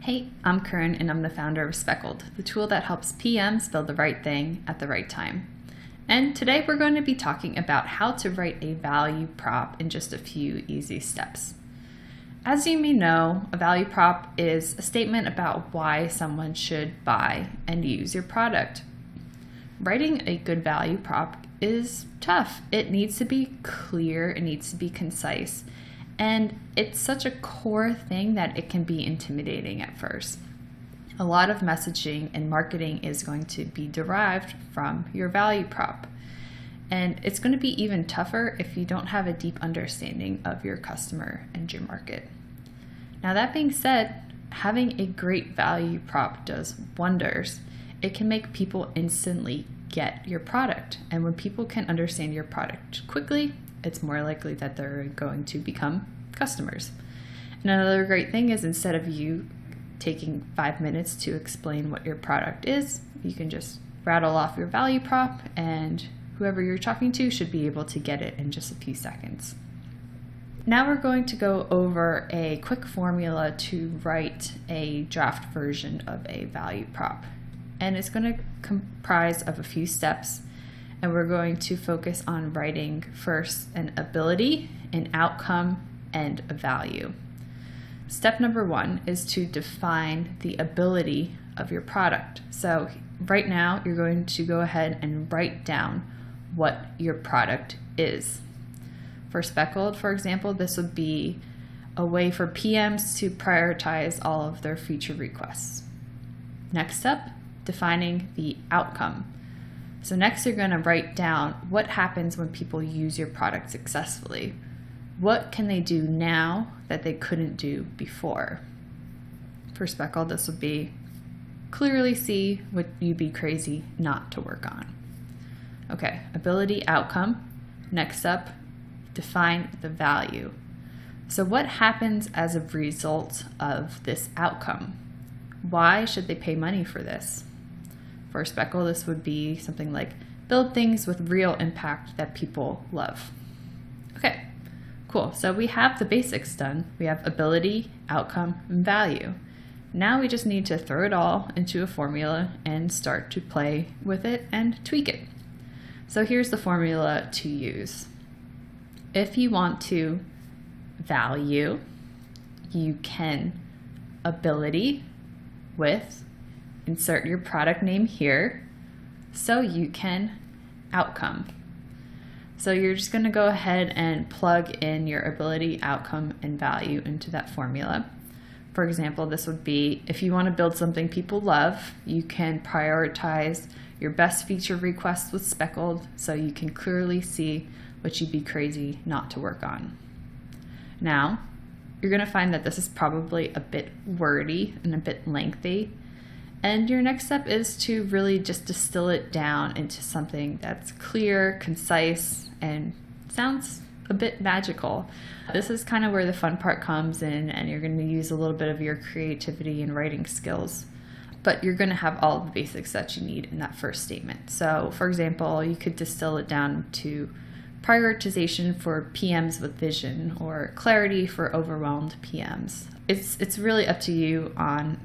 Hey, I'm Kern and I'm the founder of Speckled, the tool that helps PMs build the right thing at the right time. And today we're going to be talking about how to write a value prop in just a few easy steps. As you may know, a value prop is a statement about why someone should buy and use your product. Writing a good value prop is tough. It needs to be clear, it needs to be concise, and it's such a core thing that it can be intimidating at first. A lot of messaging and marketing is going to be derived from your value prop. And it's going to be even tougher if you don't have a deep understanding of your customer and your market. Now, that being said, having a great value prop does wonders. It can make people instantly get your product. And when people can understand your product quickly, it's more likely that they're going to become customers. And another great thing is, instead of you taking 5 minutes to explain what your product is, you can just rattle off your value prop and whoever you're talking to should be able to get it in just a few seconds. Now we're going to go over a quick formula to write a draft version of a value prop. And it's going to comprise of a few steps. And we're going to focus on writing first an ability, an outcome, and a value. Step number 1 is to define the ability of your product. So right now, you're going to go ahead and write down what your product is. For Speckled, for example, this would be a way for PMs to prioritize all of their feature requests. Next up, defining the outcome. So next, you're going to write down what happens when people use your product successfully. What can they do now that they couldn't do before? For Speckled, this would be clearly see what you'd be crazy not to work on. Okay, ability, outcome. Next up, define the value. So what happens as a result of this outcome? Why should they pay money for this? For Speckled, this would be something like build things with real impact that people love. Okay, cool. So we have the basics done. We have ability, outcome, and value. Now we just need to throw it all into a formula and start to play with it and tweak it. So here's the formula to use. If you want to value, you can ability with, insert your product name here, so you can outcome. So you're just going to go ahead and plug in your ability, outcome, and value into that formula. For example, this would be, if you want to build something people love, you can prioritize your best feature requests with Speckled so you can clearly see what you'd be crazy not to work on. Now, you're going to find that this is probably a bit wordy and a bit lengthy. And your next step is to really just distill it down into something that's clear, concise, and sounds a bit magical. This is kind of where the fun part comes in, and you're going to use a little bit of your creativity and writing skills. But you're going to have all the basics that you need in that first statement. So, for example, you could distill it down to prioritization for PMs with vision, or clarity for overwhelmed PMs. It's really up to you on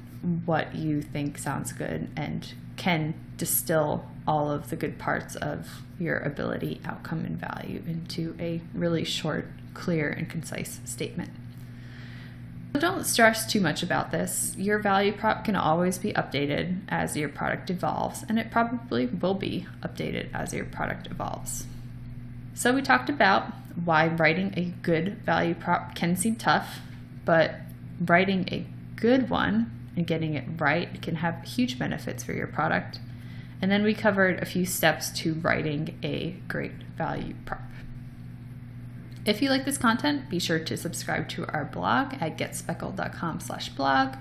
what you think sounds good and can distill all of the good parts of your ability, outcome, and value into a really short, clear, and concise statement. Don't stress too much about this. Your value prop can always be updated as your product evolves, and it probably will be updated as your product evolves. So we talked about why writing a good value prop can seem tough, but writing a good one and getting it right can have huge benefits for your product. And then we covered a few steps to writing a great value prop. If you like this content, be sure to subscribe to our blog at getspeckled.com/blog.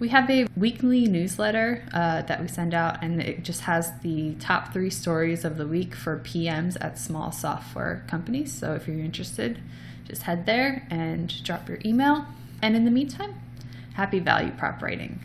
We have a weekly newsletter that we send out, and it just has the top 3 stories of the week for PMs at small software companies. So if you're interested, just head there and drop your email. And in the meantime, happy value prop writing.